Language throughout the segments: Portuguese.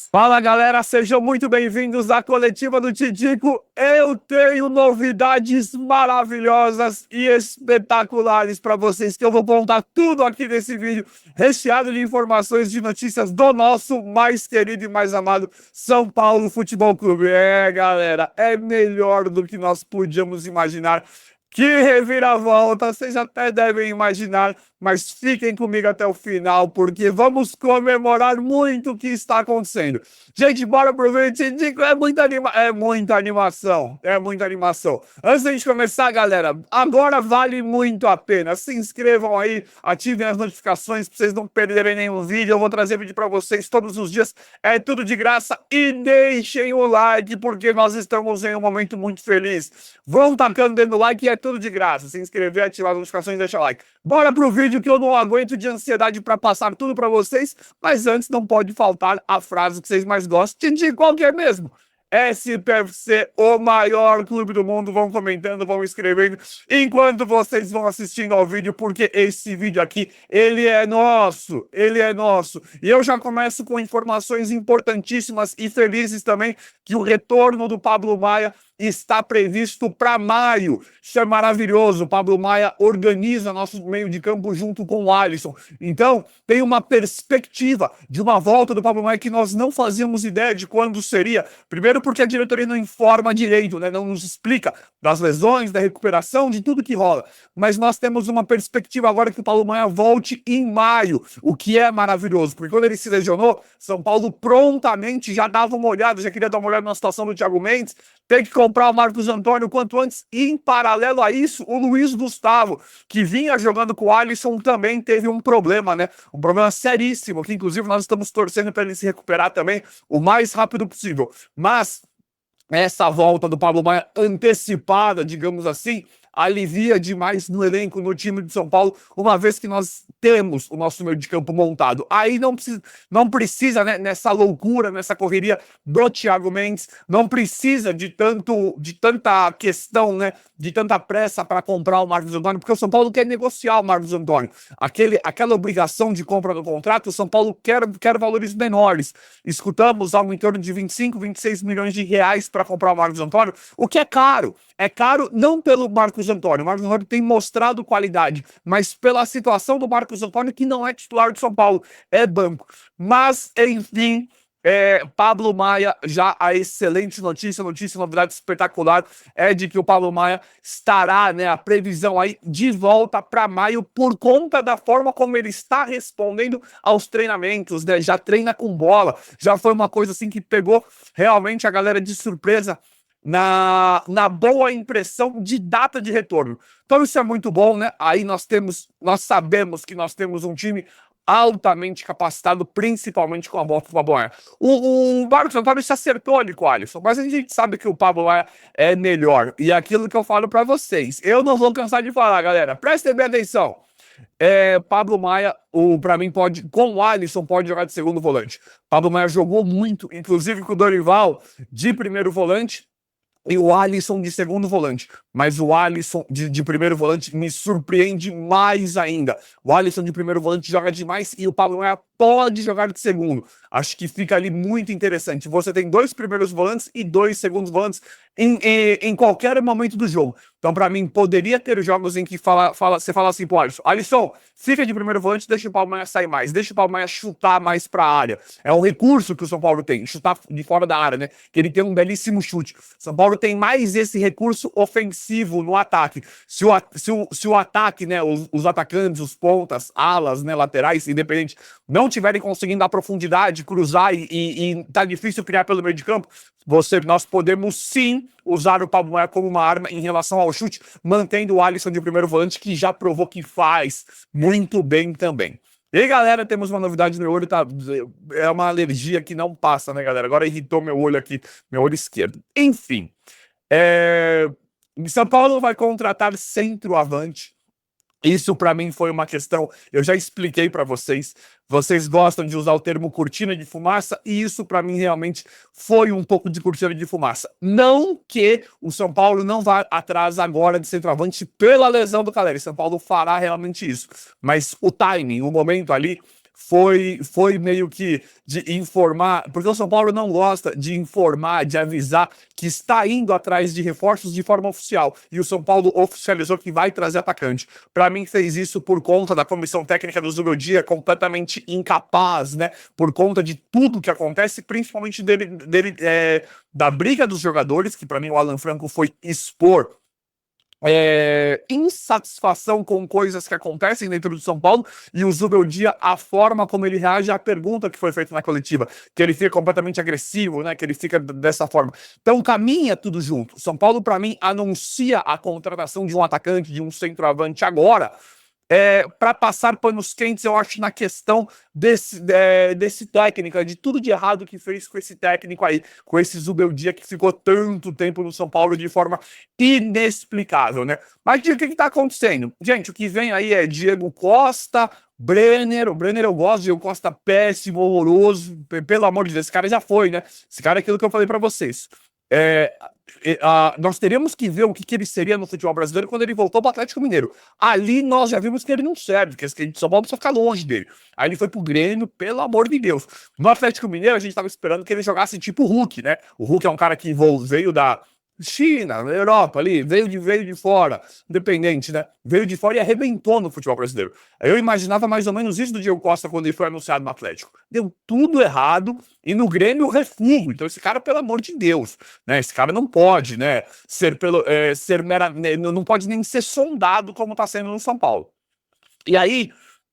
Fala galera, sejam muito bem-vindos à coletiva do Tidico. Eu tenho novidades maravilhosas e espetaculares para vocês, que eu vou contar tudo aqui nesse vídeo, recheado de informações, de notícias do nosso mais querido e mais amado São Paulo Futebol Clube. Galera, é melhor do que nós podíamos imaginar. Que reviravolta, vocês até devem imaginar, mas fiquem comigo até o final, porque vamos comemorar muito o que está acontecendo. Gente, bora pro vídeo. É muita animação, é muita animação. Antes da gente começar, galera, agora vale muito a pena. Se inscrevam aí, ativem as notificações para vocês não perderem nenhum vídeo. Eu vou trazer vídeo para vocês todos os dias, é tudo de graça. E deixem o like, porque nós estamos em um momento muito feliz. Vão tacando dentro do like e é tudo de graça. Se inscrever, ativar as notificações e deixar o like. Bora pro vídeo que eu não aguento de ansiedade para passar tudo para vocês, mas antes não pode faltar a frase que vocês mais gostam. Tintin, qual que é mesmo? SPFC, o maior clube do mundo. Vão comentando, vão escrevendo, enquanto vocês vão assistindo ao vídeo, porque esse vídeo aqui, ele é nosso, ele é nosso. E eu já começo com informações importantíssimas e felizes também, que o retorno do Pablo Maia está previsto para maio. Isso é maravilhoso. O Pablo Maia organiza nosso meio de campo junto com o Alisson. Então, tem uma perspectiva de uma volta do Pablo Maia que nós não fazíamos ideia de quando seria. Primeiro porque a diretoria não informa direito, né? Não nos explica das lesões, da recuperação, de tudo que rola. Mas nós temos uma perspectiva agora que o Pablo Maia volte em maio, o que é maravilhoso. Porque quando ele se lesionou, São Paulo prontamente já dava uma olhada, já queria dar uma olhada na situação do Thiago Mendes, tem que comprar o Marcos Antônio quanto antes. E em paralelo a isso, o Luiz Gustavo, que vinha jogando com o Alisson, também teve um problema, né? Um problema seríssimo, que inclusive nós estamos torcendo para ele se recuperar também o mais rápido possível. Mas essa volta do Pablo Maia antecipada, digamos assim, alivia demais no elenco, no time de São Paulo, uma vez que nós temos o nosso meio de campo montado. Aí não precisa, né, nessa loucura, nessa correria do Thiago Mendes, não precisa de tanta questão, né, de tanta pressa para comprar o Marcos Antônio, porque o São Paulo quer negociar o Marcos Antônio. Aquela obrigação de compra do contrato, o São Paulo quer valores menores. Escutamos algo em torno de 25, 26 milhões de reais para comprar o Marcos Antônio, o que é caro. É caro não pelo Marcos Antônio. O Marcos Antônio tem mostrado qualidade, mas pela situação do Marcos Antônio, que não é titular de São Paulo, é banco. Mas, enfim, Pablo Maia, já a excelente notícia, novidade espetacular, é de que o Pablo Maia estará, né, a previsão aí de volta para maio, por conta da forma como ele está respondendo aos treinamentos, né? Já treina com bola, já foi uma coisa assim que pegou realmente a galera de surpresa, na boa impressão de data de retorno. Então isso é muito bom, né? Aí nós sabemos que nós temos um time altamente capacitado, principalmente com a volta do Pablo Maia. O Marcos Antônio se acertou ali com o Alisson, mas a gente sabe que o Pablo Maia é melhor. E é aquilo que eu falo para vocês, eu não vou cansar de falar, galera. Prestem bem atenção. Pablo Maia, para mim, com o Alisson, pode jogar de segundo volante. Pablo Maia jogou muito, inclusive com o Dorival de primeiro volante, e o Alisson de segundo volante. Mas o Alisson de primeiro volante me surpreende mais ainda. O Alisson de primeiro volante joga demais e o Pablo Maia pode jogar de segundo. Acho que fica ali muito interessante. Você tem 2 primeiros volantes e 2 segundos volantes em qualquer momento do jogo. Então, para mim, poderia ter jogos em que você fala assim pro Alisson: Alisson, fica de primeiro volante, deixa o Pablo Maia sair mais, deixa o Pablo Maia chutar mais para a área. É um recurso que o São Paulo tem, chutar de fora da área, né? Que ele tem um belíssimo chute. São Paulo tem mais esse recurso ofensivo no ataque. Se o ataque, né, os atacantes, os pontas, alas, né, laterais, independente, não tiverem conseguindo dar profundidade, cruzar e tá difícil criar pelo meio de campo, nós podemos sim usar o Pablo Maia como uma arma em relação ao chute, mantendo o Alisson de primeiro volante, que já provou que faz muito bem também. E aí, galera, temos uma novidade no meu olho, tá? É uma alergia que não passa, né, galera? Agora irritou meu olho aqui, meu olho esquerdo. Enfim, São Paulo vai contratar centroavante. Isso para mim foi uma questão, eu já expliquei para vocês. Vocês gostam de usar o termo cortina de fumaça, e isso para mim realmente foi um pouco de cortina de fumaça. Não que o São Paulo não vá atrás agora de centroavante pela lesão do Calleri. São Paulo fará realmente isso. Mas o timing, o momento ali foi meio que de informar, porque o São Paulo não gosta de informar, de avisar que está indo atrás de reforços de forma oficial. E o São Paulo oficializou que vai trazer atacante. Para mim, fez isso por conta da comissão técnica do Zubeldia, completamente incapaz, né? Por conta de tudo que acontece, principalmente da briga dos jogadores, que para mim o Alan Franco foi expor insatisfação com coisas que acontecem dentro do São Paulo, e o Zubeldia, a forma como ele reage à pergunta que foi feita na coletiva, que ele fica completamente agressivo, né, que ele fica dessa forma. Então caminha tudo junto. O São Paulo, para mim, anuncia a contratação de um atacante, de um centroavante agora, para passar panos quentes, eu acho, na questão desse técnico, de tudo de errado que fez com esse técnico aí, com esse Zubeldia que ficou tanto tempo no São Paulo de forma inexplicável, né? Mas o que tá acontecendo? Gente, o que vem aí é Diego Costa, Brenner. O Brenner eu gosto, Diego Costa péssimo, horroroso, pelo amor de Deus, esse cara já foi, né? Esse cara é aquilo que eu falei para vocês. Nós teríamos que ver o que ele seria no futebol brasileiro quando ele voltou para o Atlético Mineiro. Ali nós já vimos que ele não serve, que esse São Paulo precisa ficar longe dele. Aí ele foi pro Grêmio, pelo amor de Deus. No Atlético Mineiro a gente estava esperando que ele jogasse tipo o Hulk, né? O Hulk é um cara que veio da China, Europa ali, veio de fora, independente, né? Veio de fora e arrebentou no futebol brasileiro. Eu imaginava mais ou menos isso do Diego Costa quando ele foi anunciado no Atlético. Deu tudo errado e no Grêmio refúgio. Então esse cara, pelo amor de Deus, né? Esse cara não pode, né? Não pode nem ser sondado como tá sendo no São Paulo. E aí,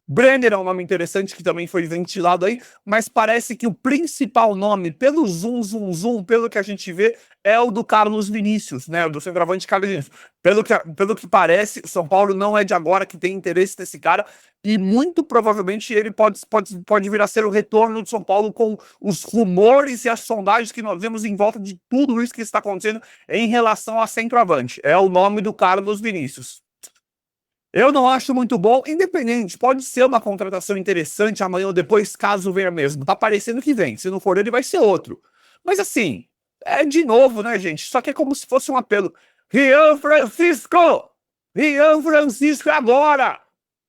Brenner é um nome interessante que também foi ventilado aí, mas parece que o principal nome, pelo zoom, pelo que a gente vê, é o do Carlos Vinícius, né? Do centroavante Carlos Vinícius. Pelo que parece, o São Paulo não é de agora que tem interesse nesse cara, e muito provavelmente ele pode vir a ser o retorno do São Paulo com os rumores e as sondagens que nós vemos em volta de tudo isso que está acontecendo em relação a centroavante. É o nome do Carlos Vinícius. Eu não acho muito bom, independente, pode ser uma contratação interessante amanhã ou depois, caso venha mesmo. Tá parecendo que vem, se não for ele vai ser outro. Mas assim, é de novo, né, gente? Só que é como se fosse um apelo. Rian Francisco! Rian Francisco é agora!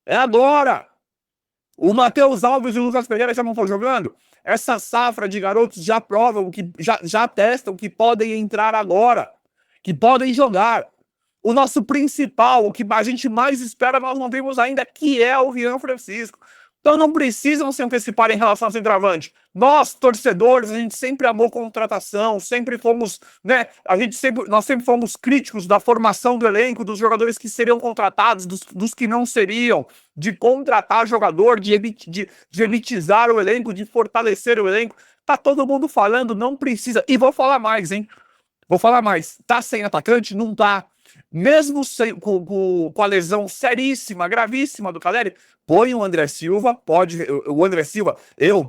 É agora! O Matheus Alves e o Lucas Pereira já não estão jogando? Essa safra de garotos já provam, que já testam que podem entrar agora, que podem jogar. O nosso principal, o que a gente mais espera, nós não temos ainda, que é o Rian Francisco. Então não precisam se antecipar em relação ao centroavante. Nós, torcedores, a gente sempre amou contratação, sempre fomos, né? Nós sempre fomos críticos da formação do elenco, dos jogadores que seriam contratados, dos que não seriam, de contratar jogador, de elitizar o elenco, de fortalecer o elenco. Tá todo mundo falando, não precisa. E vou falar mais, hein? Vou falar mais. Tá sem atacante? Não tá. Mesmo com a lesão seríssima, gravíssima do Caleri, põe o André Silva, o André Silva,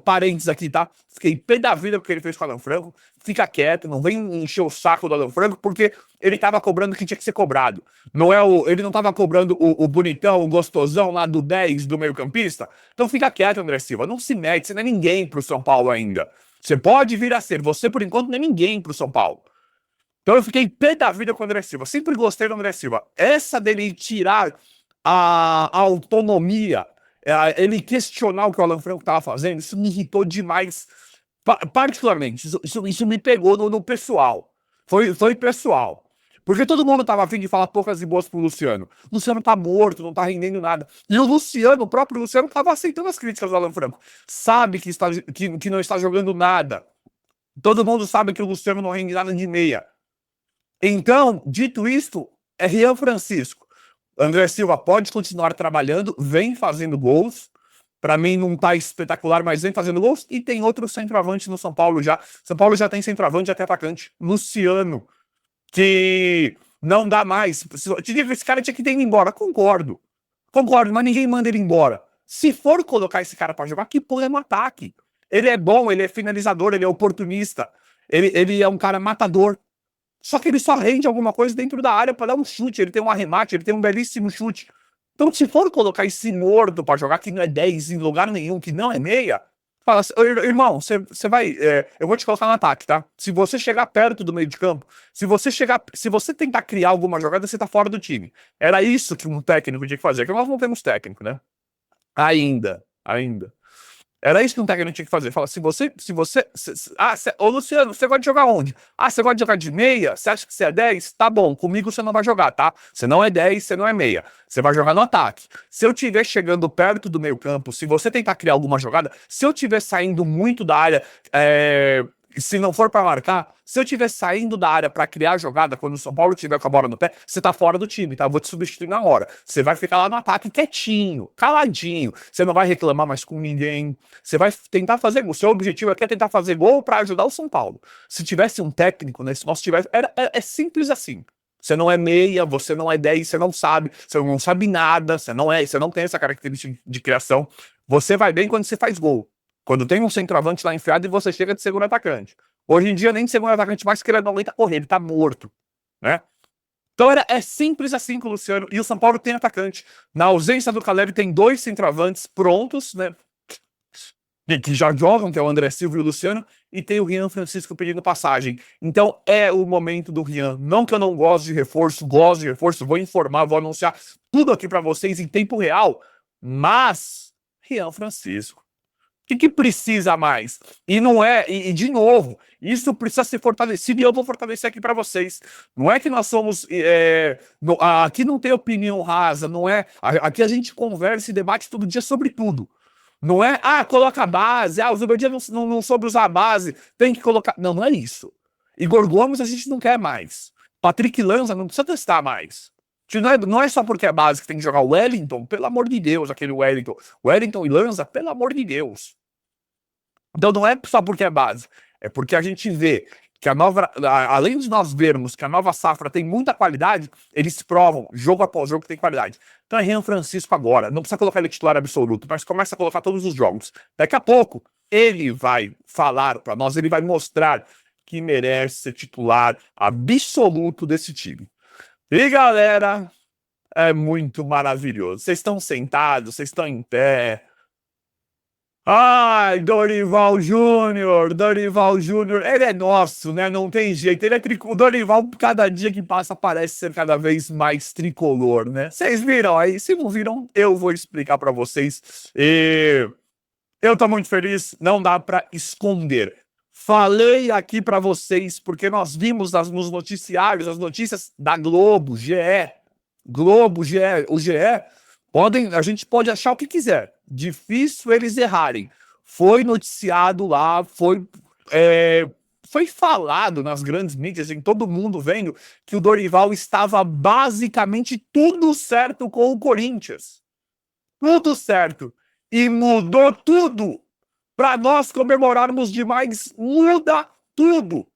parênteses aqui, tá? Fiquei pé da vida porque ele fez com o Alan Franco, fica quieto, não vem encher o saco do Alan Franco, porque ele tava cobrando o que tinha que ser cobrado. Ele não tava cobrando o bonitão, o gostosão lá do 10 do meio campista, então fica quieto, André Silva, não se mete, você não é ninguém pro São Paulo ainda. Você pode vir a ser, você por enquanto não é ninguém pro São Paulo. Então eu fiquei pé da vida com o André Silva. Sempre gostei do André Silva. Essa dele tirar a autonomia, ele questionar o que o Alan Franco estava fazendo, isso me irritou demais. Particularmente, isso me pegou no pessoal. Foi pessoal. Porque todo mundo estava a fim de falar poucas e boas pro Luciano. O Luciano tá morto, não tá rendendo nada. E o próprio Luciano, estava aceitando as críticas do Alan Franco. Sabe que não está jogando nada. Todo mundo sabe que o Luciano não rende nada de meia. Então, dito isto, é Rian Francisco. André Silva pode continuar trabalhando, vem fazendo gols. Para mim não tá espetacular, mas vem fazendo gols. E tem outro centroavante no São Paulo já. São Paulo já tem centroavante, até atacante. Luciano, que não dá mais. Esse cara tinha que ter ido embora. Concordo, mas ninguém manda ele embora. Se for colocar esse cara para jogar, que põe no ataque. Ele é bom, ele é finalizador, ele é oportunista. Ele é um cara matador. Só que ele só rende alguma coisa dentro da área para dar um chute. Ele tem um arremate, ele tem um belíssimo chute. Então, se for colocar esse morto para jogar, que não é 10 em lugar nenhum, que não é meia, fala assim, irmão, você vai. Eu vou te colocar no ataque, tá? Se você chegar perto do meio de campo, se você tentar criar alguma jogada, você tá fora do time. Era isso que um técnico tinha que fazer, que nós não temos técnico, né? Ainda. Era isso que um técnico tinha que fazer. Fala, ô Luciano, você gosta de jogar onde? Ah, você gosta de jogar de meia? Você acha que você é 10? Tá bom, comigo você não vai jogar, tá? Você não é 10, você não é meia. Você vai jogar no ataque. Se eu estiver chegando perto do meio campo, se você tentar criar alguma jogada, se eu estiver saindo muito da área, se não for para marcar, se eu estiver saindo da área para criar jogada, quando o São Paulo estiver com a bola no pé, você tá fora do time, tá? Eu vou te substituir na hora. Você vai ficar lá no ataque quietinho, caladinho. Você não vai reclamar mais com ninguém. Você vai tentar fazer gol. O seu objetivo aqui é tentar fazer gol para ajudar o São Paulo. Se tivesse um técnico, né? Se nós tivesse. É simples assim. Você não é meia, você não é 10, você não sabe nada, você não tem essa característica de criação. Você vai bem quando você faz gol. Quando tem um centroavante lá enfiado e você chega de segundo atacante. Hoje em dia, nem de segundo atacante mais, que ele não aguenta correr, ele tá morto, né? Então é simples assim com o Luciano. E o São Paulo tem atacante. Na ausência do Caleri, tem 2 centroavantes prontos, né? Que já jogam, que é o André Silva e o Luciano, e tem o Rian Francisco pedindo passagem. Então é o momento do Rian. Não que eu não gosto de reforço, vou informar, vou anunciar tudo aqui para vocês em tempo real, mas Rian Francisco. O que precisa mais? E não é, e de novo, isso precisa ser fortalecido e eu vou fortalecer aqui para vocês. Não é que nós somos. Aqui não tem opinião rasa, não é. Aqui a gente conversa e debate todo dia sobre tudo. Não é, coloca a base, o Zubeldia não soube usar a base, tem que colocar. Não, não é isso. Igor Gomes a gente não quer mais. Patrick Lanza não precisa testar mais. Não é só porque é base que tem que jogar o Wellington, pelo amor de Deus, aquele Wellington. Wellington e Lanza, pelo amor de Deus. Então não é só porque é base, é porque a gente vê que além de nós vermos que a nova safra tem muita qualidade, eles provam, jogo após jogo, que tem qualidade. Então é Rian Francisco agora, não precisa colocar ele titular absoluto, mas começa a colocar todos os jogos. Daqui a pouco, ele vai falar para nós, ele vai mostrar que merece ser titular absoluto desse time. E galera, é muito maravilhoso. Vocês estão sentados, vocês estão em pé. Ai, Dorival Júnior, ele é nosso, né? Não tem jeito. Ele é tricolor. Dorival, cada dia que passa, parece ser cada vez mais tricolor, né? Vocês viram aí? Se não viram, eu vou explicar pra vocês. E eu tô muito feliz, não dá pra esconder. Falei aqui pra vocês, porque nós vimos nos noticiários, as notícias da Globo, GE, o GE, a gente pode achar o que quiser. Difícil eles errarem. Foi noticiado lá, foi falado nas grandes mídias, em todo mundo vendo, que o Dorival estava basicamente tudo certo com o Corinthians. Tudo certo. E mudou tudo. Para nós comemorarmos demais, muda tudo.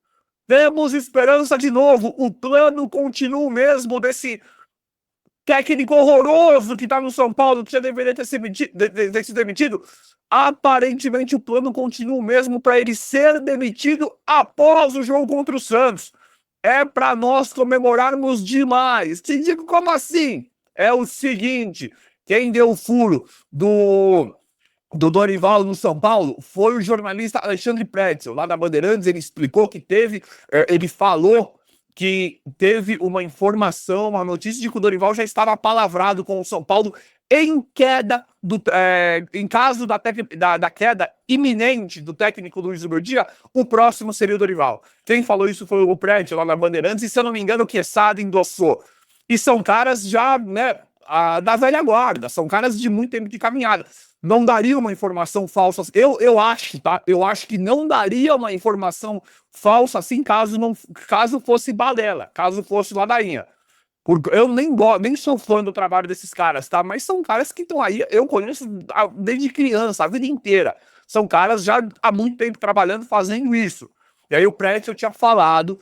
Temos esperança de novo. O plano continua o mesmo desse técnico horroroso que tá no São Paulo, que já deveria ter sido demitido. Aparentemente o plano continua o mesmo para ele ser demitido após o jogo contra o Santos. É para nós comemorarmos demais. Te digo como assim? É o seguinte, quem deu o furo do Dorival no São Paulo foi o jornalista Alexandre Pretzel, lá da Bandeirantes. Ele explicou que ele falou que teve uma informação, uma notícia de que o Dorival já estava palavrado com o São Paulo em caso da queda iminente do técnico Luiz Uberdia, o próximo seria o Dorival. Quem falou isso foi o Pretzel, lá na Bandeirantes, e se eu não me engano o Quesada endossou. E são caras já, né, da velha guarda, são caras de muito tempo de caminhada. Não daria uma informação falsa. Eu acho, tá? Eu acho que não daria uma informação falsa assim caso fosse balela, caso fosse ladainha. Porque eu nem sou fã do trabalho desses caras, tá? Mas são caras que estão aí, eu conheço desde criança, a vida inteira. São caras já há muito tempo trabalhando, fazendo isso. E aí o Pretzel tinha falado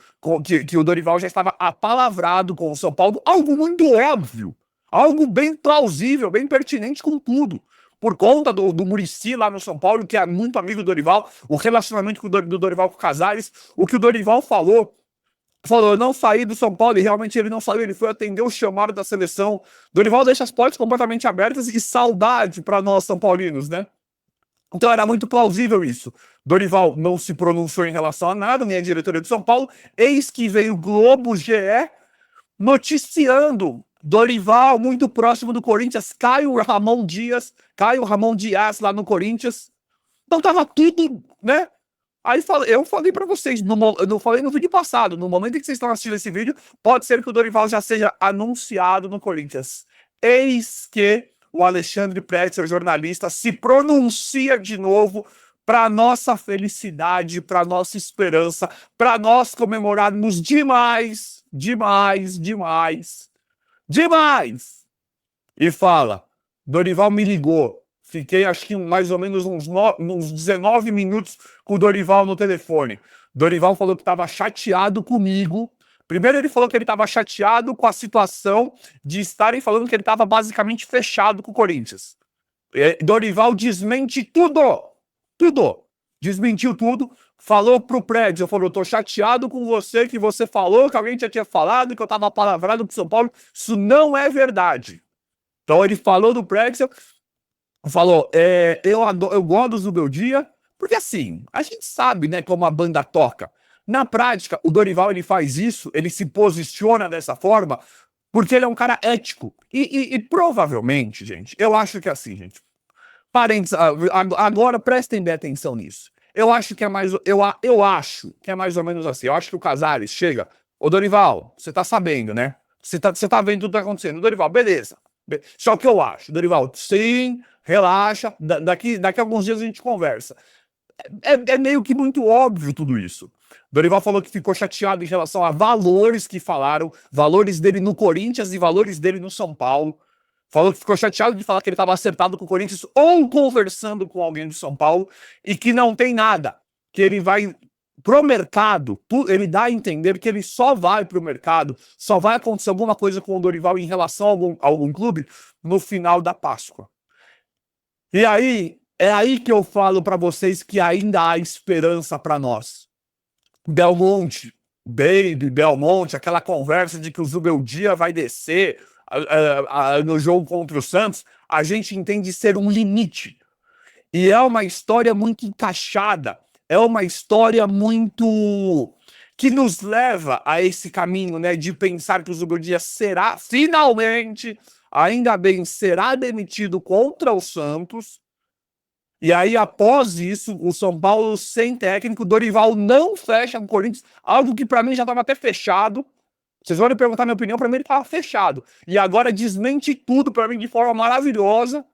que o Dorival já estava apalavrado com o São Paulo, algo muito óbvio, algo bem plausível, bem pertinente com tudo. Por conta do Muricy lá no São Paulo, que é muito amigo do Dorival, o relacionamento do Dorival com o Casares, o que o Dorival falou, eu não saí do São Paulo, e realmente ele não saiu, ele foi atender o chamado da seleção. Dorival deixa as portas completamente abertas e saudade para nós São Paulinos, né? Então era muito plausível isso. Dorival não se pronunciou em relação a nada, nem a diretoria do São Paulo. Eis que veio o Globo GE noticiando Dorival muito próximo do Corinthians, Caio Ramon Dias lá no Corinthians. Então tava tudo, né? Aí eu falei pra vocês, eu não falei no vídeo passado, no momento em que vocês estão assistindo esse vídeo, pode ser que o Dorival já seja anunciado no Corinthians. Eis que o Alexandre Pretzel, jornalista, se pronuncia de novo para nossa felicidade, para nossa esperança, para nós comemorarmos demais, demais, demais, demais. E fala, Dorival me ligou. Fiquei, acho que mais ou menos uns 19 minutos com o Dorival no telefone. Dorival falou que estava chateado comigo. Primeiro ele falou que ele estava chateado com a situação de estarem falando que ele estava basicamente fechado com o Corinthians. Dorival desmente tudo. Tudo. Desmentiu tudo. Falou pro Prédio, falou, tô chateado com você, que você falou que alguém já tinha falado, que eu tava palavrado com São Paulo. Isso não é verdade. Então ele falou do Pretzel, falou, eu gosto do Zubeldia, porque assim, a gente sabe, né, como a banda toca. Na prática, o Dorival, ele faz isso, ele se posiciona dessa forma, porque ele é um cara ético. E provavelmente, gente, eu acho que é assim, gente, parentes, agora prestem bem atenção nisso. Eu acho que é mais, eu acho que é mais ou menos assim. Eu acho que o Casares chega, ô Dorival, você tá sabendo, né? Você tá vendo tudo que tá acontecendo. Dorival, beleza. Só que eu acho, Dorival, sim, relaxa, daqui a alguns dias a gente conversa. É meio que muito óbvio tudo isso. Dorival falou que ficou chateado em relação a valores que falaram, valores dele no Corinthians e valores dele no São Paulo. Falou que ficou chateado de falar que ele estava acertado com o Corinthians ou conversando com alguém de São Paulo e que não tem nada. Que ele vai pro mercado, ele dá a entender que ele só vai pro mercado, só vai acontecer alguma coisa com o Dorival em relação a algum clube no final da Páscoa. E aí, é aí que eu falo para vocês que ainda há esperança para nós. Belmonte, Belmonte, aquela conversa de que o Zubeldia vai descer no jogo contra o Santos, a gente entende ser um limite. E é uma história muito encaixada, é uma história muito que nos leva a esse caminho, né, de pensar que o Zubeldia será, finalmente, ainda bem, será demitido contra o Santos. E aí, após isso, o São Paulo sem técnico, Dorival não fecha com o Corinthians, algo que para mim já estava até fechado. Vocês vão me perguntar minha opinião, para mim ele estava fechado. E agora desmente tudo para mim de forma maravilhosa.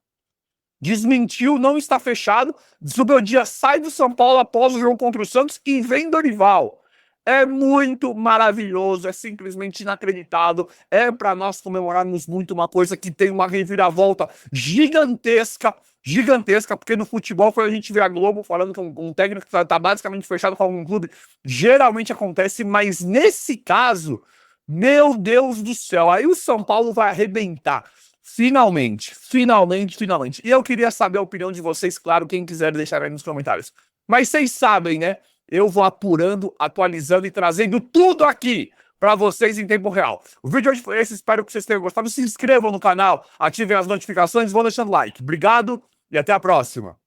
Desmentiu, não está fechado. Zubeldia sai do São Paulo após o jogo contra o Santos e vem Dorival. É muito maravilhoso, é simplesmente inacreditável. É para nós comemorarmos muito uma coisa que tem uma reviravolta gigantesca, gigantesca, porque no futebol, quando a gente vê a Globo falando que um técnico está basicamente fechado com algum clube, geralmente acontece, mas nesse caso, meu Deus do céu, aí o São Paulo vai arrebentar. Finalmente, finalmente, finalmente. E eu queria saber a opinião de vocês, claro, quem quiser deixar aí nos comentários. Mas vocês sabem, né? Eu vou apurando, atualizando e trazendo tudo aqui para vocês em tempo real. O vídeo hoje foi esse, espero que vocês tenham gostado. Se inscrevam no canal, ativem as notificações, vão deixando like. Obrigado e até a próxima.